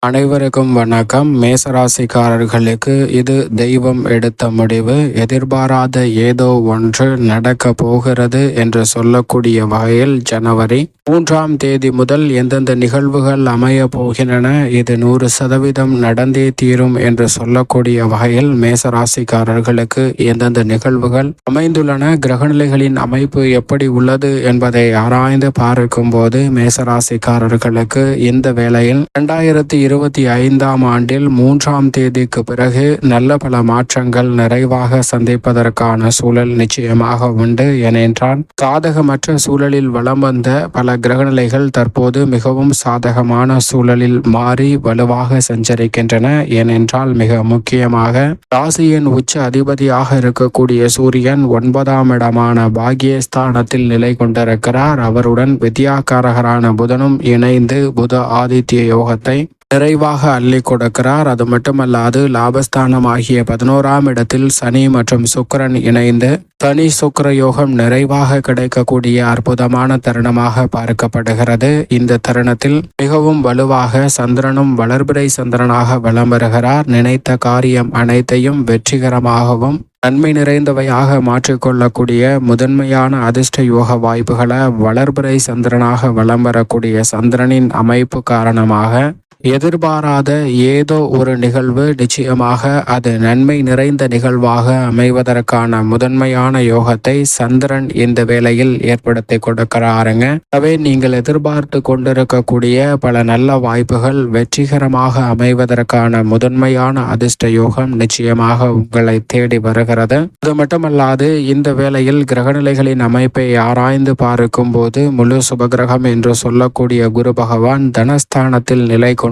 அனைவருக்கும் வணக்கம். மேசராசிக்காரர்களுக்கு இது தெய்வம் எடுத்த முடிவு. எதிர்பாராத ஏதோ ஒன்று நடக்க போகிறது என்று சொல்லக்கூடிய வகையில் ஜனவரி 3ஆம் தேதி முதல் எந்தெந்த நிகழ்வுகள் அமைய போகின்றன, இது 100% நடந்தே தீரும் என்று சொல்லக்கூடிய வகையில் மேசராசிக்காரர்களுக்கு எந்தெந்த நிகழ்வுகள் அமைந்துள்ளன, கிரகநிலைகளின் அமைப்பு எப்படி உள்ளது என்பதை ஆராய்ந்து பார்க்கும் போது மேசராசிக்காரர்களுக்கு இந்த வேளையில் 2025ஆம் ஆண்டில் 3ஆம் தேதிக்கு பிறகு நல்ல பல மாற்றங்கள் நிறைவாக சந்திப்பதற்கான சூழல் நிச்சயமாக உண்டு. ஏனென்றால் சாதகமற்ற சூழலில் வலம் வந்த பல கிரகநிலைகள் தற்போது மிகவும் சாதகமான சூழலில் மாறி வலுவாக சஞ்சரிக்கின்றன. ஏனென்றால் மிக முக்கியமாக ராசியின் உச்ச அதிபதியாக இருக்கக்கூடிய சூரியன் 9ஆம் இடமான பாகியஸ்தானத்தில் நிலை கொண்டிருக்கிறார். அவருடன் வித்யாகாரகரான புதனும் இணைந்து புத ஆதித்ய யோகத்தை நிறைவாக அள்ளி கொடுக்கிறார். அது மட்டுமல்லாது லாபஸ்தானம் ஆகிய 11ஆம் இடத்தில் சனி மற்றும் சுக்கிரன் இணைந்து தனி சுக்கிர யோகம் நிறைவாக கிடைக்கக்கூடிய அற்புதமான தருணமாக பார்க்கப்படுகிறது. இந்த தருணத்தில் மிகவும் வலுவாக சந்திரனும் வளர்பிறை சந்திரனாக வலம் வருகிறார். நினைத்த காரியம் அனைத்தையும் வெற்றிகரமாகவும் நன்மை நிறைந்தவையாக மாற்றிக்கொள்ளக்கூடிய முதன்மையான அதிர்ஷ்ட யோக வாய்ப்புகளை வளர்பிறை சந்திரனாக வலம் வரக்கூடிய சந்திரனின் அமைப்பு காரணமாக எதிர்பாராத ஏதோ ஒரு நிகழ்வு நிச்சயமாக அது நன்மை நிறைந்த நிகழ்வாக அமைவதற்கான முதன்மையான யோகத்தை சந்திரன் இந்த வேளையில் ஏற்படுத்தி கொடுக்கிறாருங்க. எனவே நீங்கள் எதிர்பார்த்து கொண்டிருக்கக்கூடிய பல நல்ல வாய்ப்புகள் வெற்றிகரமாக அமைவதற்கான முதன்மையான அதிர்ஷ்ட யோகம் நிச்சயமாக உங்களை தேடி வருகிறது. அது மட்டுமல்லாது இந்த வேளையில் கிரகநிலைகளின் அமைப்பை ஆராய்ந்து பார்க்கும் போது முழு சுபகிரகம் என்று சொல்லக்கூடிய குரு பகவான் தனஸ்தானத்தில் நிலை கொண்டிருக்கிறார்.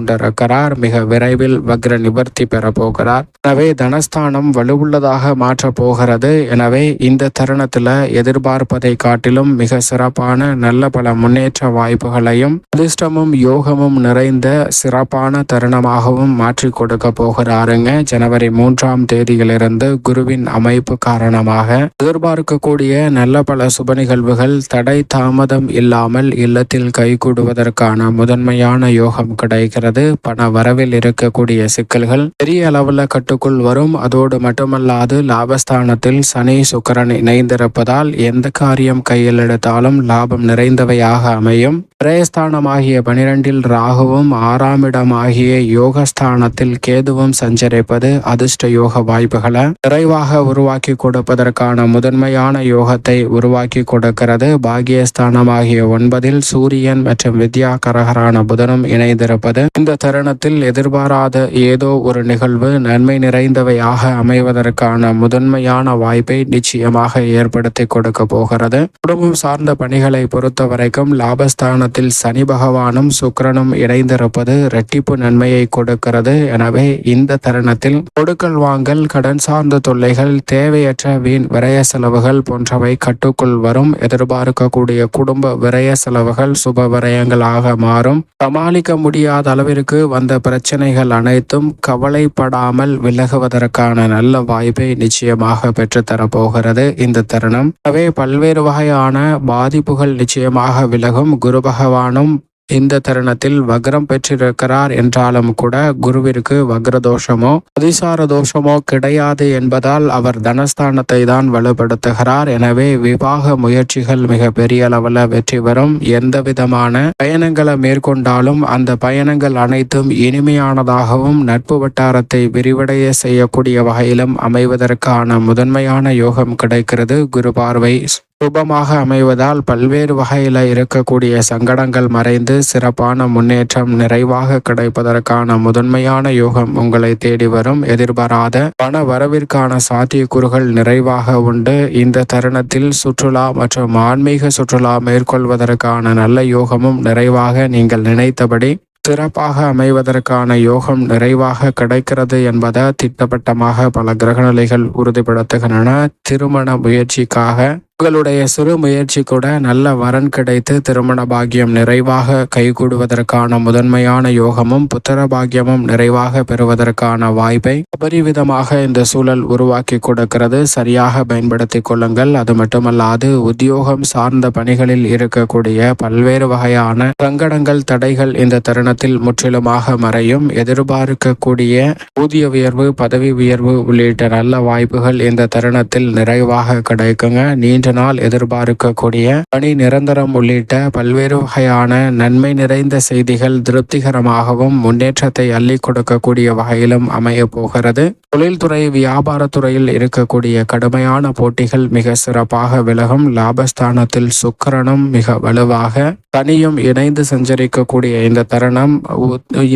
மிக விரைவில் வக்ர நிவர்த்தி பெற போகிறார். எனவே தனஸ்தானம் வலுவுள்ளதாக மாற்ற போகிறது. எனவே இந்த தருணத்துல எதிர்பார்ப்பதை காட்டிலும் மிக சிறப்பான நல்ல பல முன்னேற்ற வாய்ப்புகளையும் அதிர்ஷ்டமும் யோகமும் நிறைந்த சிறப்பான தருணமாகவும் மாற்றி கொடுக்க போகிறாருங்க. ஜனவரி 3ஆம் தேதியிலிருந்து குருவின் அமைப்பு காரணமாக எதிர்பார்க்கக்கூடிய நல்ல பல சுப நிகழ்வுகள் தடை தாமதம் இல்லாமல் இல்லத்தில் கைகூடுவதற்கான முதன்மையான யோகம் கிடைக்கிறது. பண வரவில் இருக்கக்கூடிய சிக்கல்கள் பெரிய அளவுல கட்டுக்குள் வரும். அதோடு மட்டுமல்லாது லாபஸ்தானத்தில் சனி சுக்கிரன் இணைந்திருப்பதால் எந்த காரியம் கையில் எடுத்தாலும் லாபம் நிறைந்தவையாக அமையும். பிரயஸ்தானமாகிய 12இல் ராகுவும் 6ஆம் இடம் ஆகிய யோகஸ்தானத்தில் கேதுவும் சஞ்சரிப்பது அதிர்ஷ்ட யோக வாய்ப்புகளை நிறைவாக உருவாக்கி கொடுப்பதற்கான முதன்மையான யோகத்தை உருவாக்கி கொடுக்கிறது. பாகியஸ்தானமாகிய 9இல் சூரியன் மற்றும் வித்யாகரகரான புதனும் இணைந்திருப்பது இந்த தருணத்தில் எதிர்பாராத ஏதோ ஒரு நிகழ்வு நன்மை நிறைந்தவையாக அமைவதற்கான முதன்மையான வாய்ப்பை நிச்சயமாக ஏற்படுத்தி கொடுக்க போகிறது. குடும்பம் சார்ந்த பணிகளை பொறுத்த வரைக்கும் லாபஸ்தானத்தில் சனி பகவானும் சுக்கிரனும் இணைந்திருப்பது இரட்டிப்பு நன்மையை கொடுக்கிறது. எனவே இந்த தருணத்தில் கொடுக்கல் வாங்கல், கடன் சார்ந்த தொல்லைகள், தேவையற்ற வீண் விரய செலவுகள் போன்றவை கட்டுக்குள் வரும். எதிர்பார்க்கக்கூடிய குடும்ப விரய செலவுகள் சுப விரயங்களாக மாறும். சமாளிக்க முடியாத அளவிற்கு வந்த பிரச்சனைகள் அனைத்தும் கவலைப்படாமல் விலகுவதற்கான நல்ல வாய்ப்பை நிச்சயமாக பெற்றுத்தரப்போகிறது இந்த தருணம். எனவே பல்வேறு வகையான பாதிப்புகள் நிச்சயமாக விலகும். குரு பகவானும் இந்த தருணத்தில் வக்ரம் பெற்றிருக்கிறார் என்றாலும் கூட குருவிற்கு வக்ர தோஷமோ அதிசார தோஷமோ கிடையாது என்பதால் அவர் தனஸ்தானத்தை தான் வலுப்படுத்துகிறார். எனவே விவாக முயற்சிகள் மிக பெரிய அளவில் வெற்றி பெறும். எந்த விதமான பயணங்களை மேற்கொண்டாலும் அந்த பயணங்கள் அனைத்தும் இனிமையானதாகவும் நட்பு வட்டாரத்தை விரிவடைய செய்யக்கூடிய வகையிலும் அமைவதற்கான முதன்மையான யோகம் கிடைக்கிறது. குரு பார்வை சுபமாக அமைவதால் பல்வேறு வகையில் இருக்கக்கூடிய சங்கடங்கள் மறைந்து சிறப்பான முன்னேற்றம் நிறைவாக கிடைப்பதற்கான முதன்மையான யோகம் உங்களை தேடி வரும். எதிர்பாராத பண வரவிற்கான சாத்தியக்கூறுகள் நிறைவாக உண்டு. இந்த தருணத்தில் சுற்றுலா மற்றும் ஆன்மீக சுற்றுலா மேற்கொள்வதற்கான நல்ல யோகமும் நிறைவாக நீங்கள் நினைத்தபடி சிறப்பாக அமைவதற்கான யோகம் நிறைவாக கிடைக்கிறது என்பதை திட்டவட்டமாக பல கிரகநிலைகள் உறுதிப்படுத்துகின்றன. திருமண முயற்சிக்காக உங்களுடைய சிறு முயற்சி கூட நல்ல வரன் கிடைத்து திருமண பாக்கியம் நிறைவாக கைகூடுவதற்கான முதன்மையான யோகமும் புத்திர பாக்கியமும் நிறைவாக பெறுவதற்கான வாய்ப்பை அபரிவிதமாக இந்த சூழல் உருவாக்கி கொடுக்கிறது. சரியாக பயன்படுத்திக் கொள்ளுங்கள். அது மட்டுமல்லாது உத்தியோகம் சார்ந்த பணிகளில் இருக்கக்கூடிய பல்வேறு வகையான சங்கடங்கள் தடைகள் இந்த தருணத்தில் முற்றிலுமாக மறையும். எதிர்பார்க்கக்கூடிய ஊதிய உயர்வு பதவி உயர்வு உள்ளிட்ட நல்ல வாய்ப்புகள் இந்த தருணத்தில் நிறைவாக கிடைக்குங்க. நீண்ட நாள் எதிர்பார்க்கக்கூடிய பணி நிரந்தரம் உள்ளிட்ட பல்வேறு வகையான நன்மை நிறைந்த செய்திகள் திருப்திகரமாகவும் முன்னேற்றத்தை அள்ளி கொடுக்கக்கூடிய வகையிலும் அமைய போகிறது. தொழில்துறை வியாபாரத்துறையில் இருக்கக்கூடிய கடுமையான போட்டிகள் மிக சிறப்பாக விலகும். லாபஸ்தானத்தில் சுக்கிரனும் மிக வலுவாக சனியும் இணைந்து சஞ்சரிக்கக்கூடிய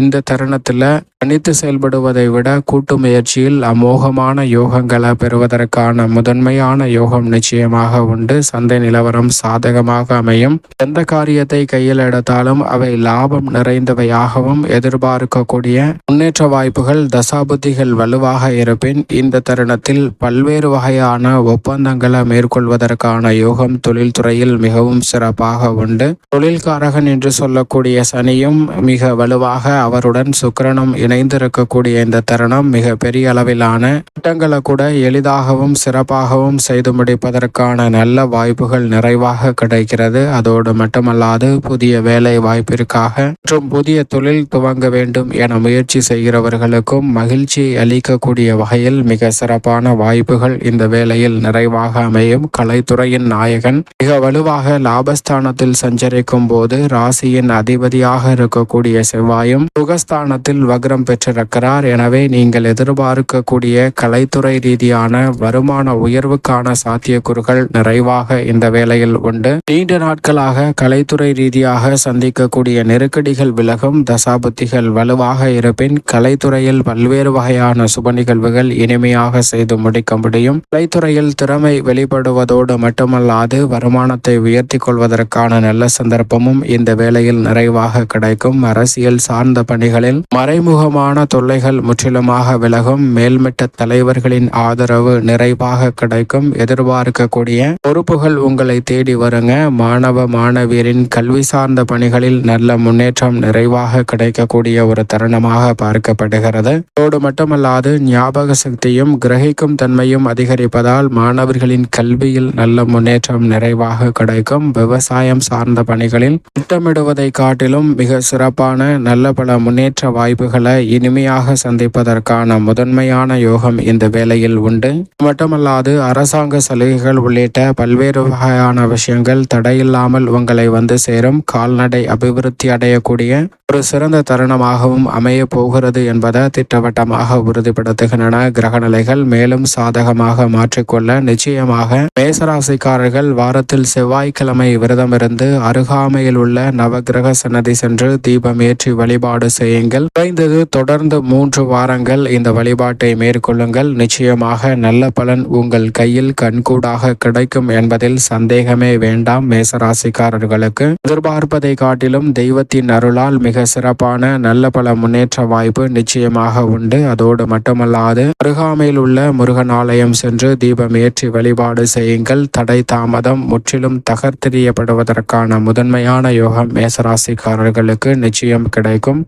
இந்த தருணத்துல தனித்து செயல்படுவதை விட கூட்டு முயற்சியில் அமோகமான யோகங்களை பெறுவதற்கான முதன்மையான யோகம் நிச்சயமாக உண்டு. சந்தை நிலவரம் சாதகமாக அமையும். எந்த காரியத்தை கையில் எடுத்தாலும் அவை லாபம் நிறைந்தவையாகவும் எதிர்பார்க்கக்கூடிய முன்னேற்ற வாய்ப்புகள் தசாபுத்திகள் வலுவாக இருப்பின் இந்த தருணத்தில் பல்வேறு வகையான ஒப்பந்தங்களை மேற்கொள்வதற்கான யோகம் தொழில்துறையில் மிகவும் சிறப்பாக உண்டு. தொழில்காரகன் என்று சொல்லக்கூடிய சனியும் மிக வலுவாக அவருடன் சுக்கிரனும் இணைந்திருக்கக்கூடிய இந்த தருணம் மிக பெரிய அளவிலான திட்டங்களை கூட எளிதாகவும் சிறப்பாகவும் செய்து முடிப்பதற்கான நல்ல வாய்ப்புகள் நிறைவாக கிடைக்கிறது. அதோடு மட்டுமல்லாது புதிய வேலை வாய்ப்பிற்காக மற்றும் புதிய தொழில் துவங்க வேண்டும் என முயற்சி செய்கிறவர்களுக்கும் மகிழ்ச்சி அளிக்கக்கூடிய வகையில் மிக சிறப்பான வாய்ப்புகள் இந்த வேளையில் நிறைவாக அமையும். கலைத்துறையின் நாயகன் மிக வலுவாக லாபஸ்தானத்தில் சஞ்சரிக்கும் போது ராசியின் அதிபதியாக இருக்கக்கூடிய செவ்வாயும் சுகஸ்தானத்தில் வக்ரம் பெற்றிருக்கிறார். எனவே நீங்கள் எதிர்பார்க்கக்கூடிய கலைத்துறை ரீதியான வருமான உயர்வுக்கான சாத்தியக்கூறுகள் நிறைவாக இந்த வேளையில் உண்டு. நீண்ட நாட்களாக கலைத்துறை ரீதியாக சந்திக்கக்கூடிய நெருக்கடிகள் விலகும். தசாபுத்திகள் வலுவாக இருப்பின் கலைத்துறையில் பல்வேறு வகையான சுப நிகழ்வுகள் இனிமையாக செய்து முடிக்க முடியும். கலைத்துறையில் திறமை வெளிப்படுவதோடு மட்டுமல்லாது வருமானத்தை உயர்த்தி கொள்வதற்கான நல்ல சந்தர்ப்பமும் இந்த வேளையில் நிறைவாக கிடைக்கும். அரசியல் சார்ந்த பணிகளில் மறைமுகமான தொல்லைகள் முற்றிலுமாக விலகும். மேல்மட்ட தலைவர்களின் ஆதரவு நிறைவாக கிடைக்கும். எதிர்பார்க்கக்கூடிய பொறுப்புகள் உங்களை தேடி வருங்க. மாணவ மாணவியரின் கல்வி சார்ந்த பணிகளில் நல்ல முன்னேற்றம் நிறைவாக கிடைக்கக்கூடிய ஒரு தருணமாக பார்க்கப்படுகிறது. அதோடு மட்டுமல்லாது ஞாபக சக்தியும் கிரகிக்கும் தன்மையும் அதிகரிப்பதால் மாணவர்களின் கல்வியில் நல்ல முன்னேற்றம் நிறைவாக கிடைக்கும். விவசாயம் சார்ந்த பணிகளில் திட்டமிடுவதை காட்டிலும் மிக சிறப்பான நல்ல பல முன்னேற்ற வாய்ப்புகளை இனிமையாக சந்திப்பதற்கான முதன்மையான யோகம் இந்த வேளையில் உண்டு. மட்டுமல்லாது அரசாங்க சலுகைகள் உள்ளிட்ட பல்வேறு வகையான விஷயங்கள் தடையில்லாமல் உங்களை வந்து சேரும். கால்நடை அபிவிருத்தி அடையக்கூடிய ஒரு சிறந்த தருணமாகவும் அமைய போகிறது என்பதை திட்டவட்டமாக உறுதிப்படுத்துகின்றன கிரகநிலைகள். மேலும் சாதகமாக மாற்றிக்கொள்ள நிச்சயமாக மேசராசிக்காரர்கள் வாரத்தில் செவ்வாய்க்கிழமை விரதமிருந்து அருகாமையில் உள்ள நவகிரக சன்னதி சென்று தீபம் ஏற்றி வழிபாடு செய்யுங்கள். குறைந்தது தொடர்ந்து 3 வாரங்கள் இந்த வழிபாட்டை மேற்கொள்ளுங்கள். நிச்சயமாக நல்ல பலன் உங்கள் கையில் கண்கூடாக கிடைக்கும் என்பதில் சந்தேகமே வேண்டாம். மேசராசிக்காரர்களுக்கு எதிர்பார்ப்பதை காட்டிலும் தெய்வத்தின் அருளால் மிக சிறப்பான நல்ல பல முன்னேற்ற வாய்ப்பு நிச்சயமாக உண்டு. அதோடு மட்டுமல்லாது அருகாமையில் உள்ள முருகன் ஆலயம் சென்று தீபம் ஏற்றி வழிபாடு செய்யுங்கள். தடை தாமதம் முற்றிலும் தகர்த்தெறியப்படுவதற்கான முதன்மையான யோகம் மேசராசிக்காரர்களுக்கு நிச்சயம் கிடைக்கும்.